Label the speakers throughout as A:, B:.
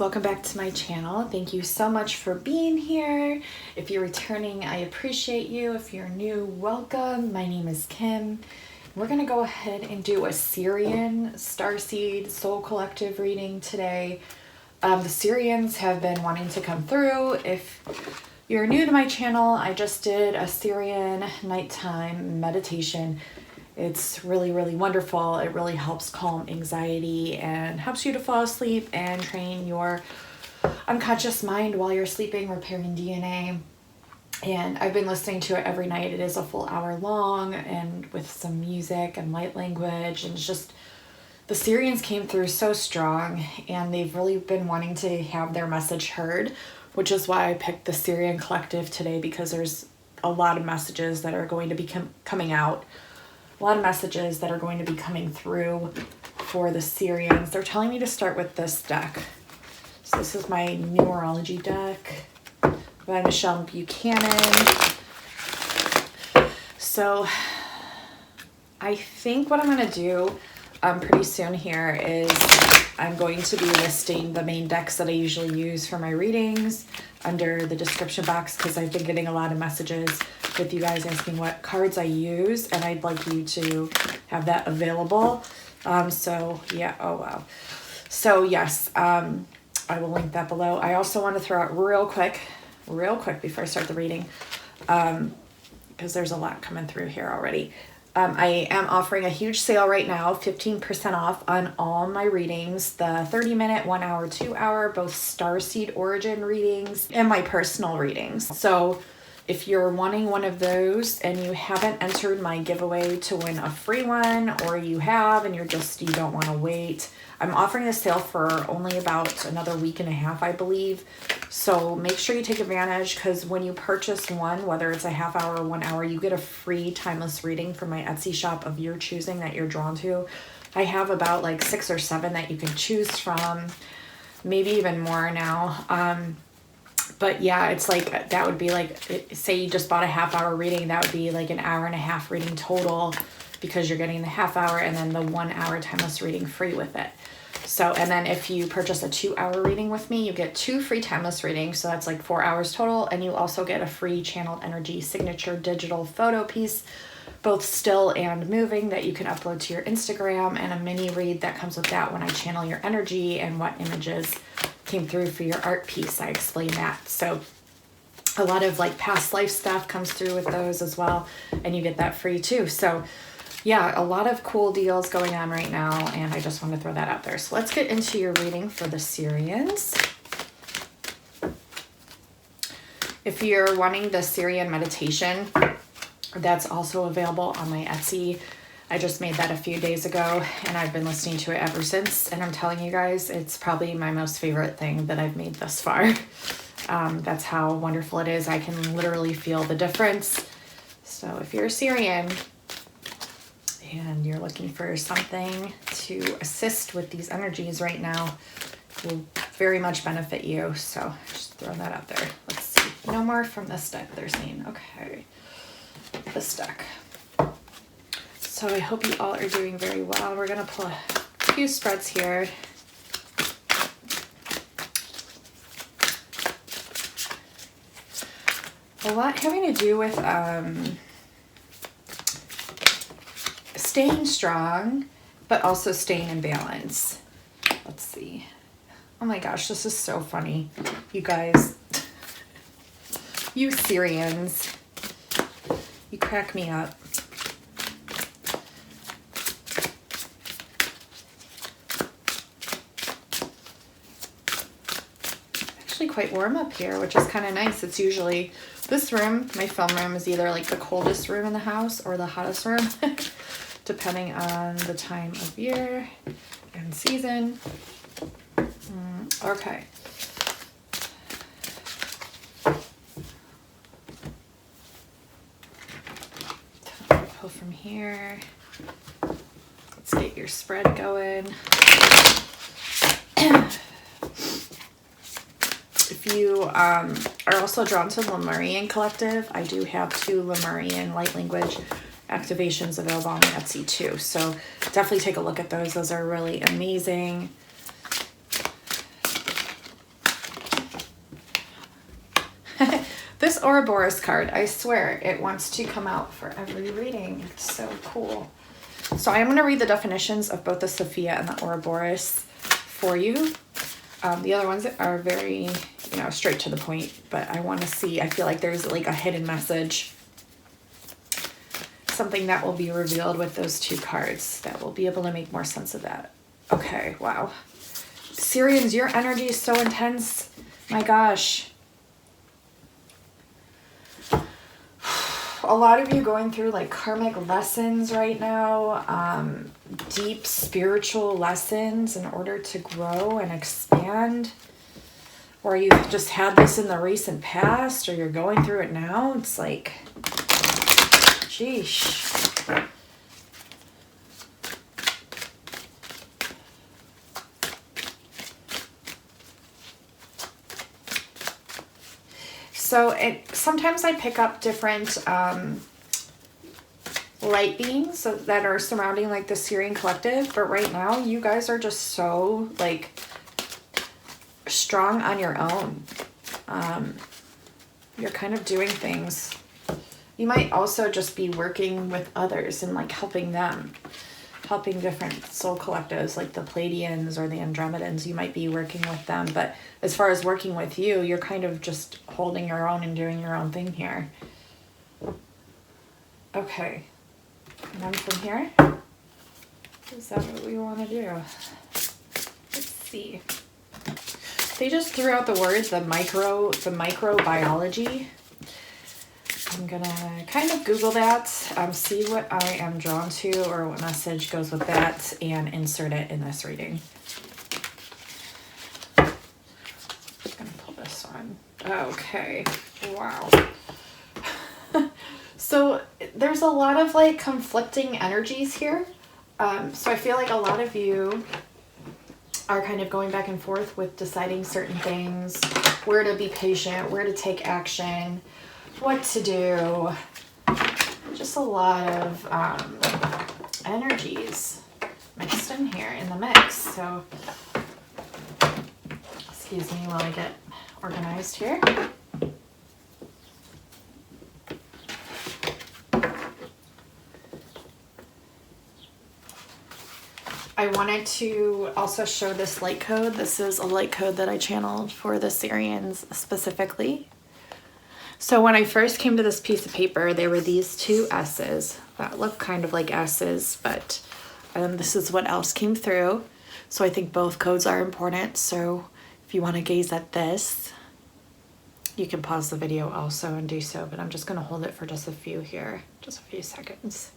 A: welcome back to my channel. Thank you so much for being here. If you're returning, I appreciate you. If you're new, welcome. My name is Kim. We're gonna go ahead and do a SIRIAN Starseed Soul Collective reading today. The Sirians have been wanting to come through. If you're new to my channel, I just did a SIRIAN nighttime meditation. It's really, really wonderful. It really helps calm anxiety and helps you to fall asleep and train your unconscious mind while you're sleeping, repairing DNA. And I've been listening to it every night. It is a full hour long and with some music and light language. And it's just, the Sirians came through so strong and they've really been wanting to have their message heard, which is why I picked the SIRIAN Collective today, because there's a lot of messages that are going to be coming out. A lot of messages that are going to be coming through for the Sirians. They're telling me to start with this deck. So this is my numerology deck by Michelle Buchanan. So I think what I'm going to do pretty soon here is I'm going to be listing the main decks that I usually use for my readings under the description box, because I've been getting a lot of messages with you guys asking what cards I use, and I'd like you to have that available. So yeah, oh wow. So yes, I will link that below. I also want to throw out real quick before I start the reading, because there's a lot coming through here already. I am offering a huge sale right now, 15% off on all my readings, the 30-minute, 1 hour, 2 hour, both Starseed Origin readings and my personal readings. So if you're wanting one of those and you haven't entered my giveaway to win a free one, or you have and you don't want to wait, I'm offering a sale for only about another week and a half, I believe. So make sure you take advantage, because when you purchase one, whether it's a half hour or 1 hour, you get a free timeless reading from my Etsy shop of your choosing that you're drawn to. I have about like 6 or 7 that you can choose from, maybe even more now. But yeah, it's like, that would be like, say you just bought a half hour reading, that would be like an hour and a half reading total, because you're getting the half hour and then the 1 hour timeless reading free with it. So, and then if you purchase a 2 hour reading with me, you get 2 free timeless readings. So that's like 4 hours total. And you also get a free channeled energy signature digital photo piece, both still and moving, that you can upload to your Instagram, and a mini read that comes with that when I channel your energy and what images came through for your art piece. I explain that. So a lot of like past life stuff comes through with those as well, and you get that free too. So yeah, a lot of cool deals going on right now, and I just want to throw that out there. So let's get into your reading for the Sirians. If you're wanting the SIRIAN meditation, that's also available on my Etsy. I just made that a few days ago, and I've been listening to it ever since. And I'm telling you guys, it's probably my most favorite thing that I've made thus far. That's how wonderful it is. I can literally feel the difference. So if you're a Sirian and you're looking for something to assist with these energies right now, it will very much benefit you. So just throw that out there. Let's see. No more from this deck, they're saying. Okay. This deck. So I hope you all are doing very well. We're going to pull a few spreads here. A lot having to do with staying strong, but also staying in balance. Let's see. Oh my gosh, this is so funny. You guys, you Sirians, you crack me up. Actually quite warm up here, which is kind of nice. It's usually, this room, my film room, is either like the coldest room in the house or the hottest room, depending on the time of year and season. Okay. Pull from here. Let's get your spread going. If you are also drawn to Lemurian Collective, I do have 2 Lemurian light language activations available on Etsy too. So definitely take a look at those. Those are really amazing. this Ouroboros card, I swear, it wants to come out for every reading. It's so cool. So I'm going to read the definitions of both the Sophia and the Ouroboros for you. The other ones are very, you know, straight to the point, but I want to see, I feel like there's like a hidden message. Something that will be revealed with those two cards that will be able to make more sense of that. Okay, wow. Sirians, your energy is so intense. My gosh. A lot of you going through like karmic lessons right now, deep spiritual lessons in order to grow and expand. Or you've just had this in the recent past, or you're going through it now. It's like, sheesh. So sometimes I pick up different light beings that are surrounding like the Syrian collective, but right now you guys are just so like strong on your own. You're kind of doing things. You might also just be working with others and like helping them, helping different soul collectives like the Pleiadians or the Andromedans. You might be working with them, but as far as working with you, you're kind of just holding your own and doing your own thing here. Okay. And then from here, is that what we want to do? Let's see. They just threw out the word, the microbiology. I'm gonna kind of Google that, see what I am drawn to or what message goes with that, and insert it in this reading. I'm gonna pull this one. Okay, wow. So there's a lot of like conflicting energies here. So I feel like a lot of you are kind of going back and forth with deciding certain things, where to be patient, where to take action, what to do. Just a lot of energies mixed in here in the mix. So excuse me while I get organized here. I wanted to also show this light code. This is a light code that I channeled for the Syrians specifically. So when I first came to this piece of paper, there were these two S's that look kind of like S's, but this is what else came through. So I think both codes are important. So if you want to gaze at this, you can pause the video also and do so, but I'm just going to hold it for just a few here, just a few seconds.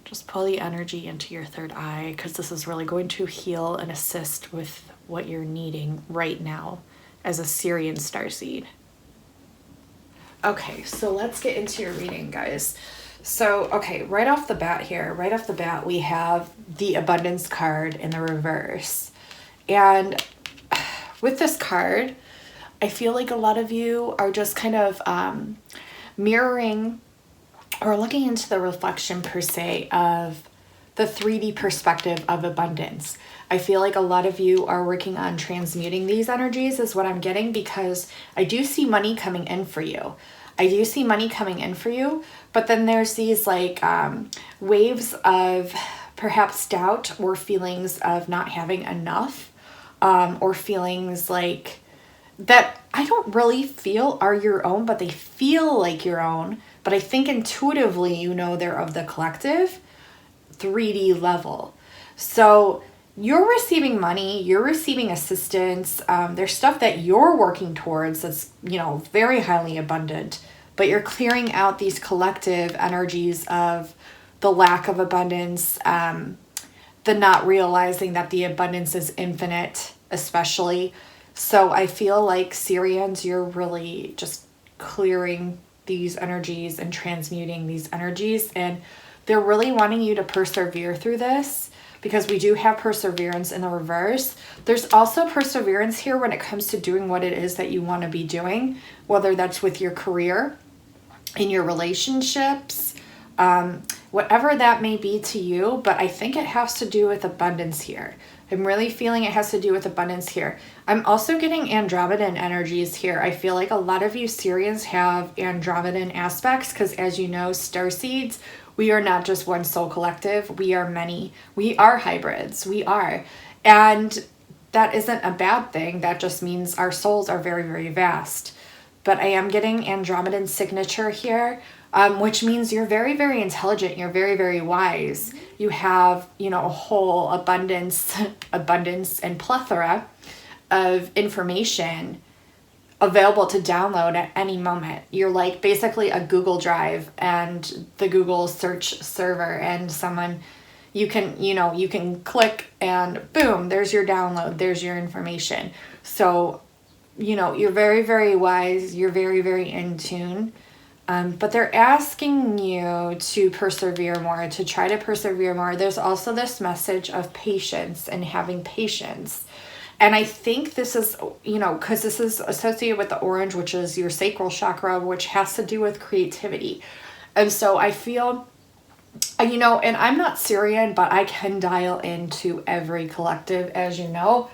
A: Just pull the energy into your third eye, because this is really going to heal and assist with what you're needing right now as a SIRIAN starseed. Okay, so let's get into your reading, guys. So, okay, right off the bat, we have the abundance card in the reverse. And with this card, I feel like a lot of you are just kind of mirroring or looking into the reflection per se of the 3D perspective of abundance. I feel like a lot of you are working on transmuting these energies is what I'm getting, because I do see money coming in for you. But then there's these like waves of perhaps doubt or feelings of not having enough, or feelings like that I don't really feel are your own, but they feel like your own. But I think intuitively, you know, they're of the collective 3D level. So you're receiving money, you're receiving assistance. There's stuff that you're working towards that's, you know, very highly abundant, but you're clearing out these collective energies of the lack of abundance, the not realizing that the abundance is infinite, especially. So I feel like Syrians, you're really just clearing these energies and transmuting these energies, and they're really wanting you to persevere through this, because we do have perseverance in the reverse. There's also perseverance here when it comes to doing what it is that you want to be doing, whether that's with your career, in your relationships, whatever that may be to you. But I think it has to do with abundance here. I'm really feeling it has to do with abundance here. I'm also getting Andromedan energies here. I feel like a lot of you Sirians have Andromedan aspects because, as you know, starseeds, we are not just one soul collective. We are many. We are hybrids. We are. And that isn't a bad thing. That just means our souls are very, very vast. But I am getting Andromedan signature here, which means you're very, very intelligent. You're very, very wise. You have, you know, a whole abundance and plethora of information available to download at any moment. You're like basically a Google Drive and the Google search server, and someone you can click and boom, there's your download, there's your information. So, you know, you're very, very wise, you're very, very in tune. But they're asking you to persevere more, to try to persevere more. There's also this message of patience and having patience. And I think this is, you know, because this is associated with the orange, which is your sacral chakra, which has to do with creativity. And so I feel, you know, and I'm not Syrian, but I can dial into every collective, as you know.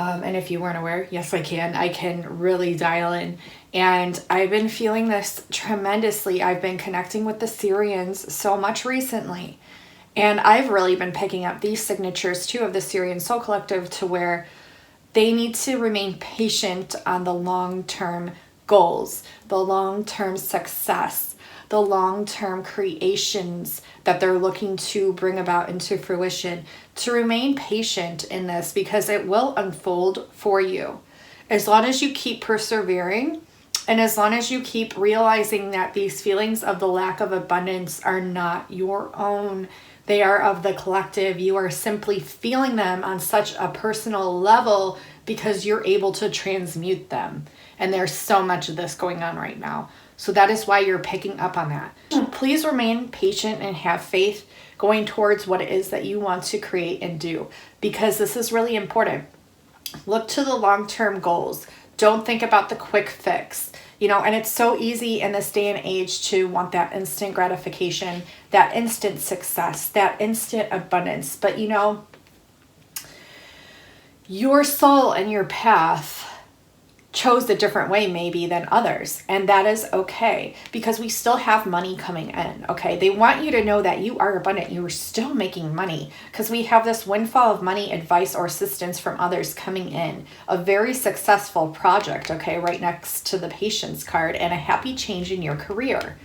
A: And if you weren't aware, yes, I can really dial in. And I've been feeling this tremendously. I've been connecting with the Syrians so much recently. And I've really been picking up these signatures too of the Syrian Soul Collective, to where they need to remain patient on the long-term goals, the long-term success, the long-term creations that they're looking to bring about into fruition, to remain patient in this, because it will unfold for you. As long as you keep persevering, and as long as you keep realizing that these feelings of the lack of abundance are not your own, they are of the collective. You are simply feeling them on such a personal level because you're able to transmute them. And there's so much of this going on right now. So that is why you're picking up on that. Please remain patient and have faith going towards what it is that you want to create and do, because this is really important. Look to the long-term goals. Don't think about the quick fix. You know, and it's so easy in this day and age to want that instant gratification, that instant success, that instant abundance. But you know, your soul and your path chose a different way maybe than others, and that is okay, because we still have money coming in. Okay, they want you to know that you are abundant, you are still making money, because we have this windfall of money, advice, or assistance from others coming in, a very successful project, okay, right next to the patience card, and a happy change in your career.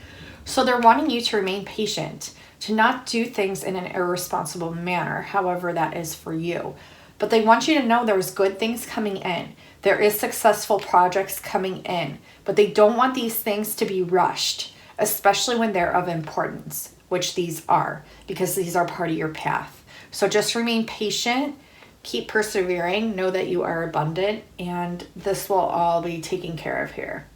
A: So they're wanting you to remain patient, to not do things in an irresponsible manner, however that is for you. But they want you to know there's good things coming in. There is successful projects coming in, but they don't want these things to be rushed, especially when they're of importance, which these are, because these are part of your path. So just remain patient, keep persevering, know that you are abundant, and this will all be taken care of here.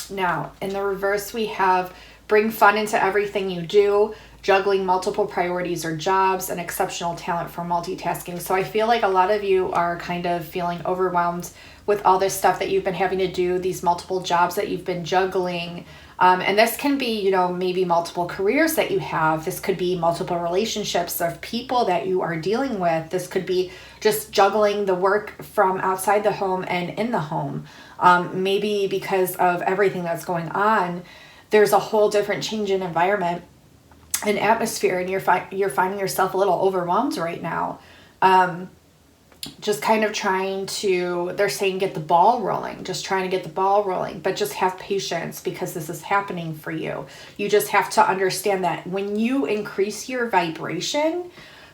A: Now, in the reverse, we have bring fun into everything you do, juggling multiple priorities or jobs, and exceptional talent for multitasking. So I feel like a lot of you are kind of feeling overwhelmed with all this stuff that you've been having to do, these multiple jobs that you've been juggling. And this can be, you know, maybe multiple careers that you have. This could be multiple relationships of people that you are dealing with. This could be just juggling the work from outside the home and in the home. Maybe because of everything that's going on, there's a whole different change in environment and atmosphere, and you're finding yourself a little overwhelmed right now. Just kind of trying to, they're saying get the ball rolling, just trying to get the ball rolling, but just have patience, because this is happening for you. You just have to understand that when you increase your vibration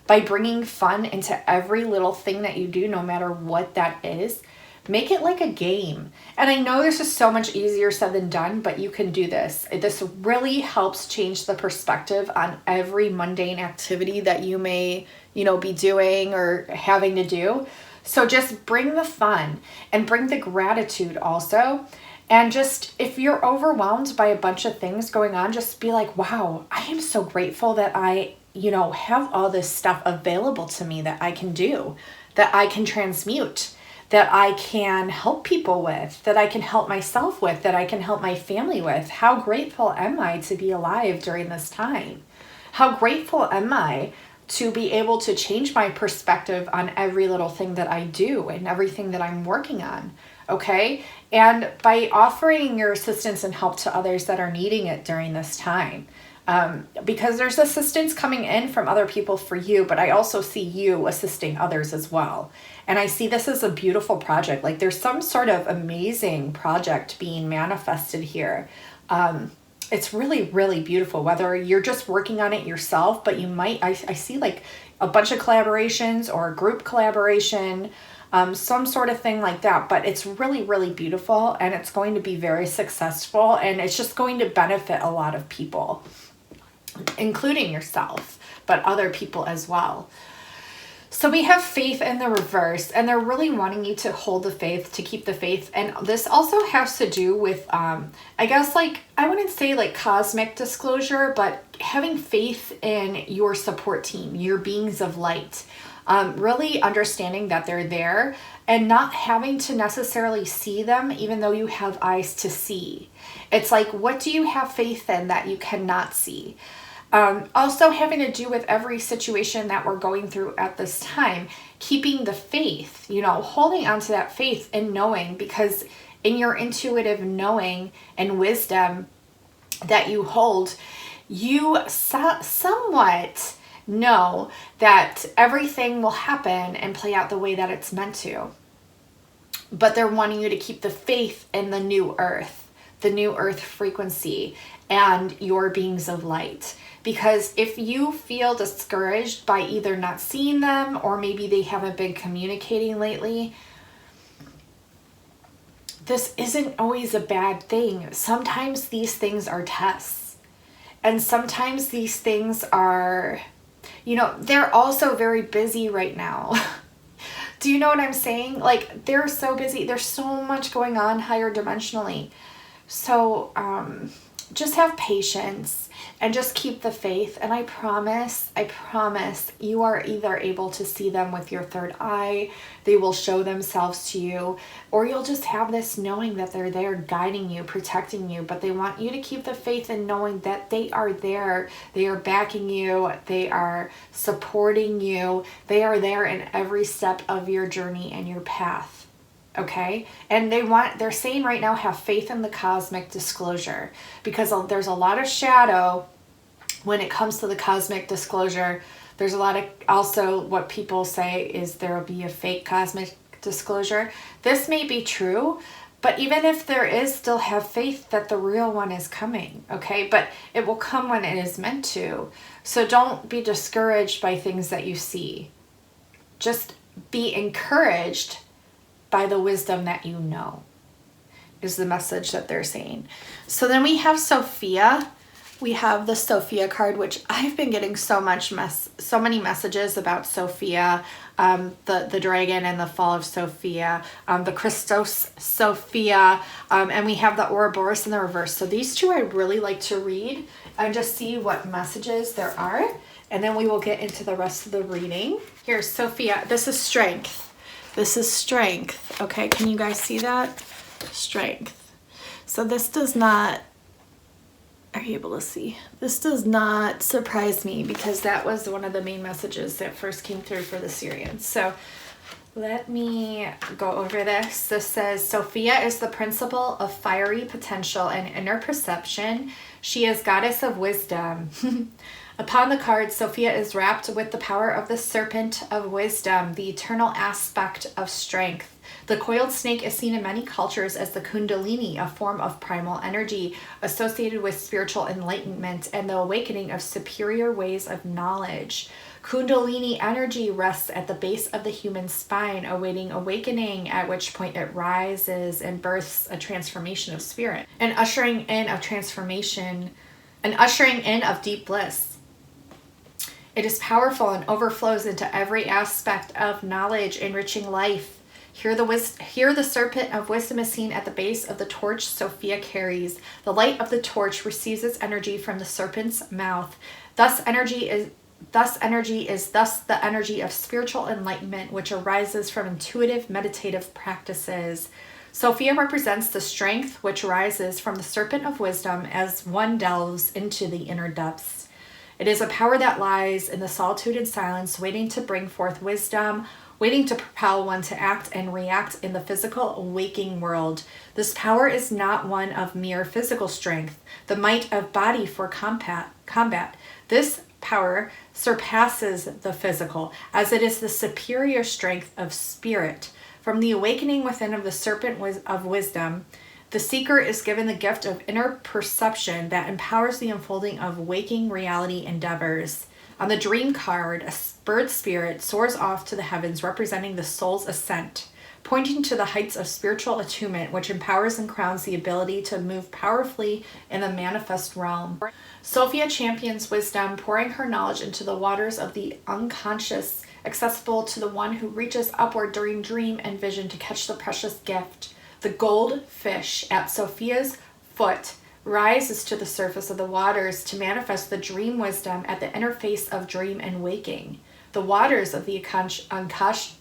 A: by bringing fun into every little thing that you do, no matter what that is, make it like a game. And I know this is so much easier said than done, but you can do this. This really helps change the perspective on every mundane activity that you may, you know, be doing or having to do. So just bring the fun and bring the gratitude also. And just, if you're overwhelmed by a bunch of things going on, just be like, wow, I am so grateful that I, you know, have all this stuff available to me that I can do, that I can transmute, that I can help people with, that I can help myself with, that I can help my family with. How grateful am I to be alive during this time? How grateful am I to be able to change my perspective on every little thing that I do and everything that I'm working on. Okay. And by offering your assistance and help to others that are needing it during this time. Because there's assistance coming in from other people for you, but I also see you assisting others as well. And I see this as a beautiful project. Like there's some sort of amazing project being manifested here. It's really, really beautiful, whether you're just working on it yourself, but you might, I see like a bunch of collaborations or a group collaboration, some sort of thing like that. But it's really, really beautiful, and it's going to be very successful, and it's just going to benefit a lot of people, including yourself, but other people as well. So we have faith in the reverse, and they're really wanting you to hold the faith, to keep the faith. And this also has to do with, I guess, like, I wouldn't say like cosmic disclosure, but having faith in your support team, your beings of light, really understanding that they're there and not having to necessarily see them, even though you have eyes to see. It's like, what do you have faith in that you cannot see? Also having to do with every situation that we're going through at this time, keeping the faith, holding on to that faith and knowing, because in your intuitive knowing and wisdom that you hold, you somewhat know that everything will happen and play out the way that it's meant to. But they're wanting you to keep the faith in the new earth frequency and your beings of light. Because if you feel discouraged by either not seeing them, or maybe they haven't been communicating lately, this isn't always a bad thing. Sometimes these things are tests. And sometimes these things are, they're also very busy right now. Do you know what I'm saying? Like, they're so busy. There's so much going on higher dimensionally. So just have patience and just keep the faith. And I promise, you are either able to see them with your third eye, they will show themselves to you, or you'll just have this knowing that they're there guiding you, protecting you. But they want you to keep the faith in knowing that they are there. They are backing you. They are supporting you. They are there in every step of your journey and your path. Okay. And they're saying right now, have faith in the cosmic disclosure, because there's a lot of shadow when it comes to the cosmic disclosure. There's a lot of, also what people say is there will be a fake cosmic disclosure. This may be true, but even if there is, still have faith that the real one is coming. Okay. But it will come when it is meant to. So don't be discouraged by things that you see. Just be encouraged by the wisdom that you know, is the message that they're saying. So then we have Sophia. We have the Sophia card, which I've been getting so many messages about Sophia, the dragon and the fall of Sophia, the Christos Sophia, and we have the Ouroboros in the reverse. So these two I'd really like to read and just see what messages there are, and then we will get into the rest of the reading. Here's Sophia. This is strength. This is strength. Okay, can you guys see that? Strength. So this does not, are you able to see? This does not surprise me, because that was one of the main messages that first came through for the Syrians. So let me go over this. This says, Sophia is the principle of fiery potential and inner perception. She is goddess of wisdom. Upon the card, Sophia is wrapped with the power of the serpent of wisdom, the eternal aspect of strength. The coiled snake is seen in many cultures as the kundalini, a form of primal energy associated with spiritual enlightenment and the awakening of superior ways of knowledge. Kundalini energy rests at the base of the human spine, awaiting awakening, at which point it rises and births a transformation of spirit, an ushering in of deep bliss. It is powerful and overflows into every aspect of knowledge, enriching life. Here the serpent of wisdom is seen at the base of the torch Sophia carries. The light of the torch receives its energy from the serpent's mouth. Thus energy is the energy of spiritual enlightenment, which arises from intuitive meditative practices. Sophia represents the strength which rises from the serpent of wisdom as one delves into the inner depths. It is a power that lies in the solitude and silence, waiting to bring forth wisdom, waiting to propel one to act and react in the physical waking world. This power is not one of mere physical strength, the might of body for combat. This power surpasses the physical, as it is the superior strength of spirit. From the awakening within of the serpent of wisdom, the seeker is given the gift of inner perception that empowers the unfolding of waking reality endeavors. On the dream card, a bird spirit soars off to the heavens, representing the soul's ascent, pointing to the heights of spiritual attunement, which empowers and crowns the ability to move powerfully in the manifest realm. Sophia champions wisdom, pouring her knowledge into the waters of the unconscious, accessible to the one who reaches upward during dream and vision to catch the precious gift. The gold fish at Sophia's foot rises to the surface of the waters to manifest the dream wisdom at the interface of dream and waking. The waters of the unconscious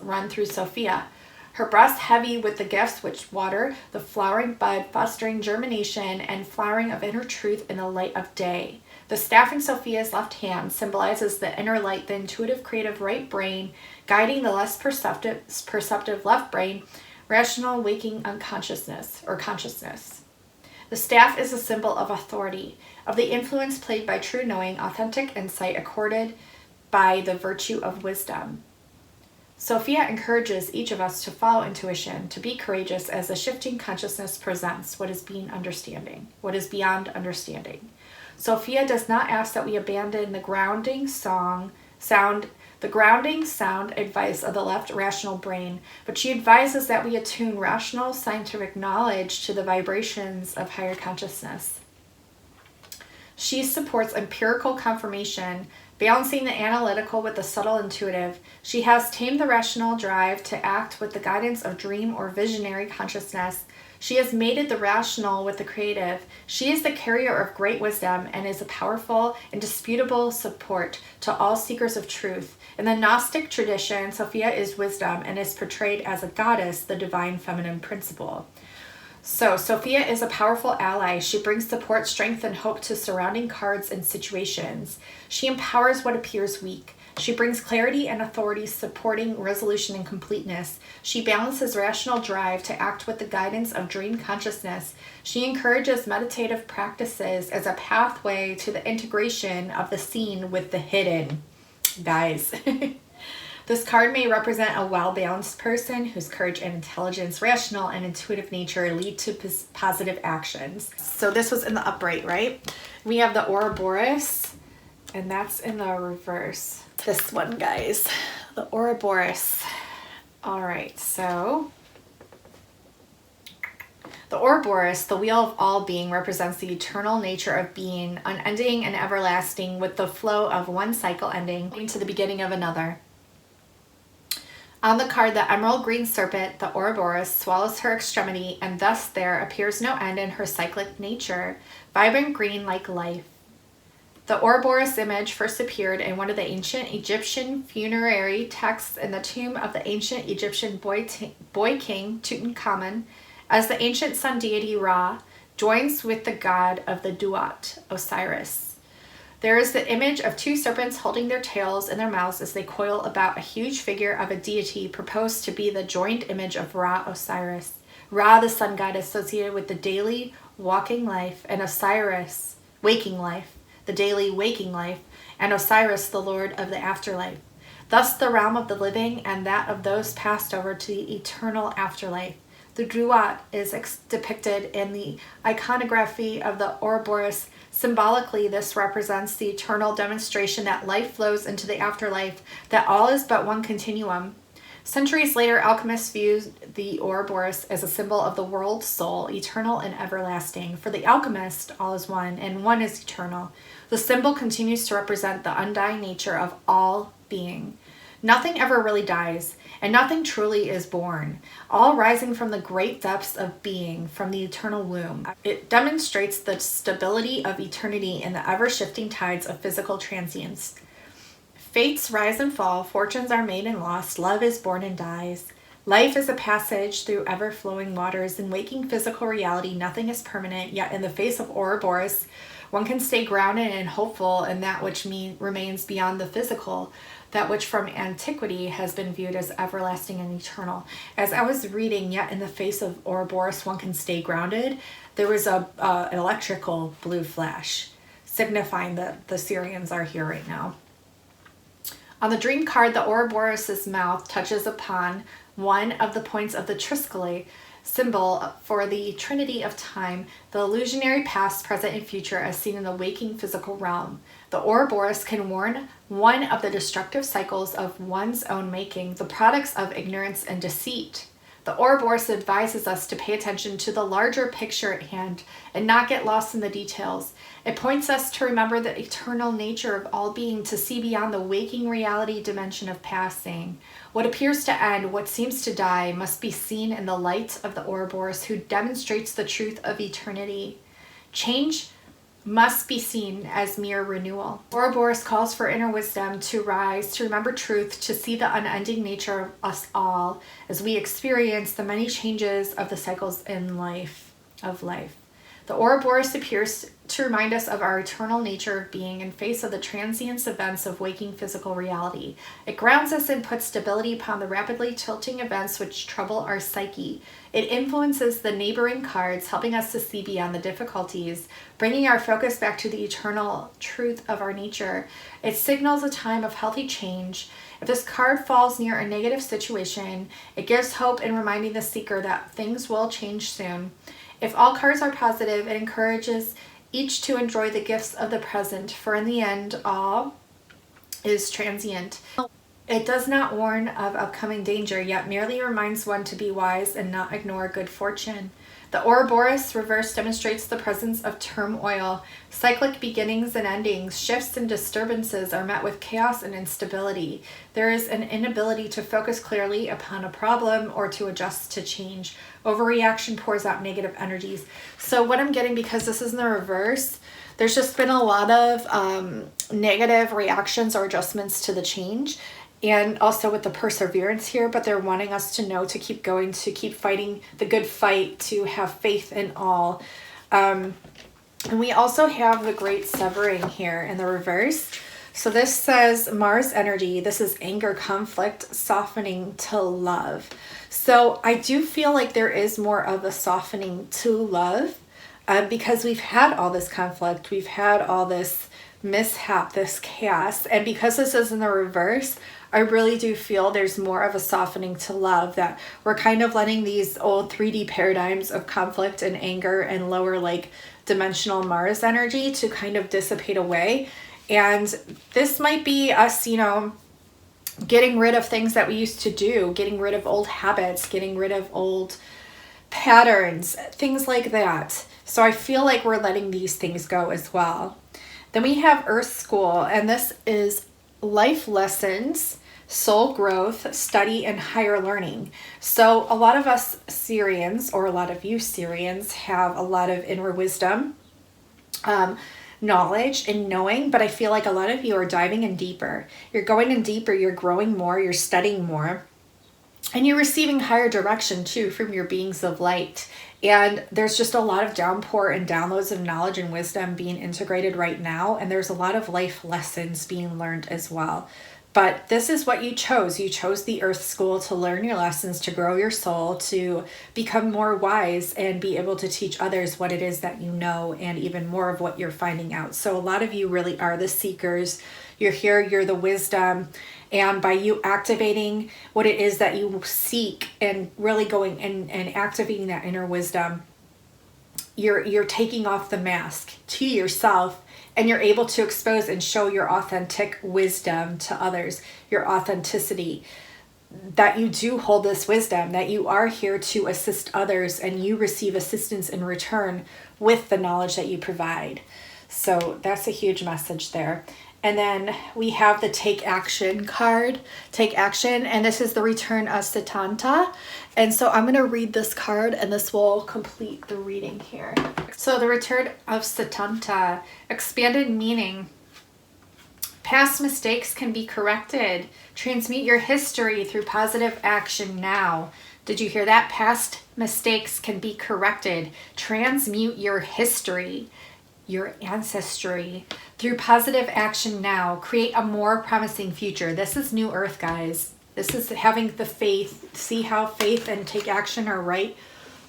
A: run through Sophia. Her breast heavy with the gifts which water the flowering bud, fostering germination and flowering of inner truth in the light of day. The staff in Sophia's left hand symbolizes the inner light, the intuitive, creative right brain, guiding the less perceptive left brain, rational waking unconsciousness or consciousness. The staff is a symbol of authority, of the influence played by true knowing, authentic insight accorded by the virtue of wisdom. Sophia encourages each of us to follow intuition, to be courageous as the shifting consciousness presents what is beyond understanding. Sophia does not ask that we abandon the grounding sound advice of the left rational brain, but she advises that we attune rational scientific knowledge to the vibrations of higher consciousness. She supports empirical confirmation, balancing the analytical with the subtle intuitive. She has tamed the rational drive to act with the guidance of dream or visionary consciousness. She has mated the rational with the creative. She is the carrier of great wisdom and is a powerful, indisputable support to all seekers of truth. In the Gnostic tradition, Sophia is wisdom and is portrayed as a goddess, the divine feminine principle. So, Sophia is a powerful ally. She brings support, strength, and hope to surrounding cards and situations. She empowers what appears weak. She brings clarity and authority, supporting resolution and completeness. She balances rational drive to act with the guidance of dream consciousness. She encourages meditative practices as a pathway to the integration of the seen with the hidden. Guys, this card may represent a well-balanced person whose courage and intelligence, rational and intuitive nature lead to positive actions. So this was in the upright, right? We have the Ouroboros, and that's in the reverse. This one, guys, the Ouroboros. All right, so the Ouroboros, the wheel of all being, represents the eternal nature of being, unending and everlasting, with the flow of one cycle ending to the beginning of another. On the card, the emerald green serpent, the Ouroboros, swallows her extremity, and thus there appears no end in her cyclic nature, vibrant green like life. The Ouroboros image first appeared in one of the ancient Egyptian funerary texts in the tomb of the ancient Egyptian boy king Tutankhamun, as the ancient sun deity Ra joins with the god of the Duat, Osiris. There is the image of two serpents holding their tails in their mouths as they coil about a huge figure of a deity proposed to be the joined image of Ra Osiris. Ra, the sun god, associated with the daily walking life, and Osiris, waking life, the daily waking life, and Osiris, the lord of the afterlife. Thus the realm of the living and that of those passed over to the eternal afterlife. The Duat is depicted in the iconography of the Ouroboros. Symbolically, this represents the eternal demonstration that life flows into the afterlife, that all is but one continuum. Centuries later, alchemists viewed the Ouroboros as a symbol of the world soul, eternal and everlasting. For the alchemist, all is one, and one is eternal. The symbol continues to represent the undying nature of all being. Nothing ever really dies, and nothing truly is born, all rising from the great depths of being, from the eternal womb. It demonstrates the stability of eternity in the ever-shifting tides of physical transience. Fates rise and fall, fortunes are made and lost, love is born and dies. Life is a passage through ever-flowing waters. In waking physical reality, nothing is permanent, yet in the face of Ouroboros, One can stay grounded and hopeful in that which remains beyond the physical, that which from antiquity has been viewed as everlasting and eternal. As I was reading, yet in the face of Ouroboros, one can stay grounded, there was an electrical blue flash, signifying that the Sirians are here right now. On the dream card, the Ouroboros' mouth touches upon one of the points of the triskele, symbol for the trinity of time, the illusionary past, present, and future as seen in the waking physical realm. The Ouroboros can warn one of the destructive cycles of one's own making, the products of ignorance and deceit. The Ouroboros advises us to pay attention to the larger picture at hand and not get lost in the details. It points us to remember the eternal nature of all being, to see beyond the waking reality dimension of passing. What appears to end, what seems to die, must be seen in the light of the Ouroboros, who demonstrates the truth of eternity. Change must be seen as mere renewal. Ouroboros calls for inner wisdom to rise, to remember truth, to see the unending nature of us all as we experience the many changes of the cycles in life. The Ouroboros appears to remind us of our eternal nature of being in face of the transient events of waking physical reality. It grounds us and puts stability upon the rapidly tilting events which trouble our psyche. It influences the neighboring cards, helping us to see beyond the difficulties, bringing our focus back to the eternal truth of our nature. It signals a time of healthy change. If this card falls near a negative situation, it gives hope in reminding the seeker that things will change soon. If all cards are positive, it encourages each to enjoy the gifts of the present, for in the end, all is transient. It does not warn of upcoming danger, yet merely reminds one to be wise and not ignore good fortune. The Ouroboros reverse demonstrates the presence of turmoil. Cyclic beginnings and endings, shifts and disturbances are met with chaos and instability. There is an inability to focus clearly upon a problem or to adjust to change. Overreaction pours out negative energies. So what I'm getting, because this is in the reverse, there's just been a lot of negative reactions or adjustments to the change. And also with the perseverance here, but they're wanting us to know to keep going, to keep fighting the good fight, to have faith in all. And we also have the great severing here in the reverse. So this says Mars energy. This is anger, conflict, softening to love. So I do feel like there is more of a softening to love because we've had all this conflict. We've had all this mishap, this chaos. And because this is in the reverse, I really do feel there's more of a softening to love, that we're kind of letting these old 3D paradigms of conflict and anger and lower like dimensional Mars energy to kind of dissipate away. And this might be us, you know, getting rid of things that we used to do, getting rid of old habits, getting rid of old patterns, things like that. So I feel like we're letting these things go as well. Then we have Earth School, and this is life lessons, soul growth, study, and higher learning. So a lot of us Sirians, or a lot of you Sirians, have a lot of inner wisdom, knowledge and knowing, but I feel like a lot of you are diving in deeper. You're going in deeper, you're growing more, you're studying more, and you're receiving higher direction too from your beings of light. And there's just a lot of downpour and downloads of knowledge and wisdom being integrated right now. And there's a lot of life lessons being learned as well. But this is what you chose. You chose the Earth School to learn your lessons, to grow your soul, to become more wise and be able to teach others what it is that you know and even more of what you're finding out. So a lot of you really are the seekers. You're here, you're the wisdom. And by you activating what it is that you seek and really going and activating that inner wisdom, you're taking off the mask to yourself, and you're able to expose and show your authentic wisdom to others, your authenticity, that you do hold this wisdom, that you are here to assist others, and you receive assistance in return with the knowledge that you provide. So that's a huge message there. And then we have the Take Action card, Take Action, and this is the return of Satanta. And so I'm going to read this card, and this will complete the reading here. So the return of Satanta, expanded meaning. Past mistakes can be corrected. Transmute your history through positive action now. Did you hear that? Past mistakes can be corrected. Transmute your history
B: your ancestry. Through positive action now, create a more promising future. This is New Earth, guys. This is having the faith. See how faith and take action are right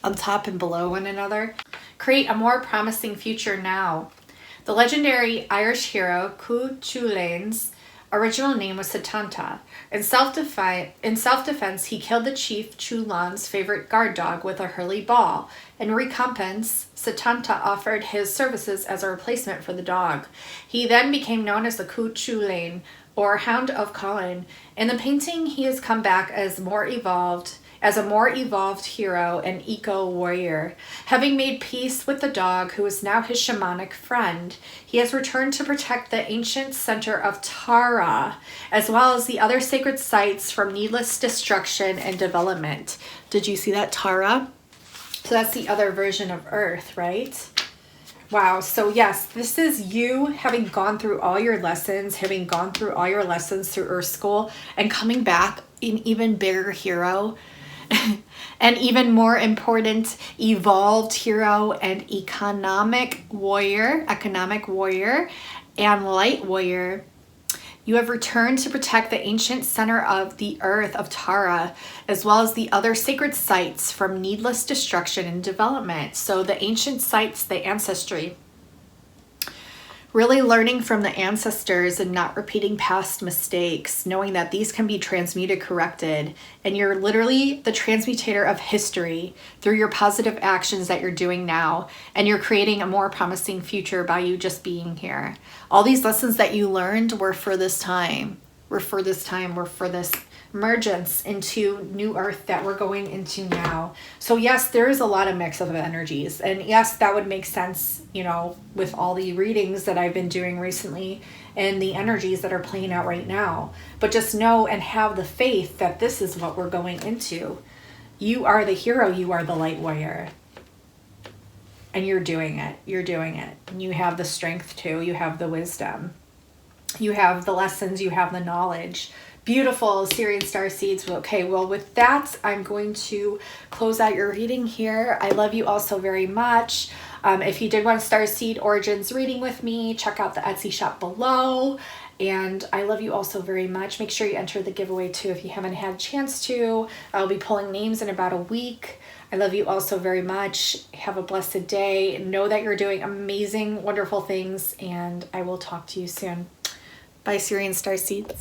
B: on top and below one another? Create a more promising future now. The legendary Irish hero Cuchulain's original name was Setanta. In self-defense, he killed the chief Chulan's favorite guard dog with a hurley ball. In recompense, Setanta offered his services as a replacement for the dog. He then became known as the Cuchulain, or Hound of Colin. In the painting, he has come back as a more evolved hero and eco-warrior. Having made peace with the dog, who is now his shamanic friend, he has returned to protect the ancient center of Tara, as well as the other sacred sites from needless destruction and development. Did you see that, Tara? So that's the other version of Earth, right? Wow. So yes, this is you having gone through all your lessons, through Earth School, and coming back an even bigger hero, an even more important evolved hero and economic warrior, and light warrior. You have returned to protect the ancient center of the earth of Tara, as well as the other sacred sites from needless destruction and development. So the ancient sites, the ancestry. Really learning from the ancestors and not repeating past mistakes, knowing that these can be transmuted, corrected, and you're literally the transmutator of history through your positive actions that you're doing now, and you're creating a more promising future by you just being here. All these lessons that you learned were for this time. Were for this emergence into New Earth that we're going into now. So yes, there is a lot of mix of energies, and yes, that would make sense, you know, with all the readings that I've been doing recently and the energies that are playing out right now. But just know and have the faith that this is what we're going into. You are the hero, you are the light warrior, and you're doing it. And you have the strength too, you have the wisdom, you have the lessons, you have the knowledge. Beautiful, Syrian Starseeds. Okay, well, with that, I'm going to close out your reading here. I love you all so very much. If you did want a Starseed Origins reading with me, check out the Etsy shop below. And I love you all so very much. Make sure you enter the giveaway too if you haven't had a chance to. I'll be pulling names in about a week. I love you all so very much. Have a blessed day. Know that you're doing amazing, wonderful things, and I will talk to you soon. Bye, Syrian Starseeds.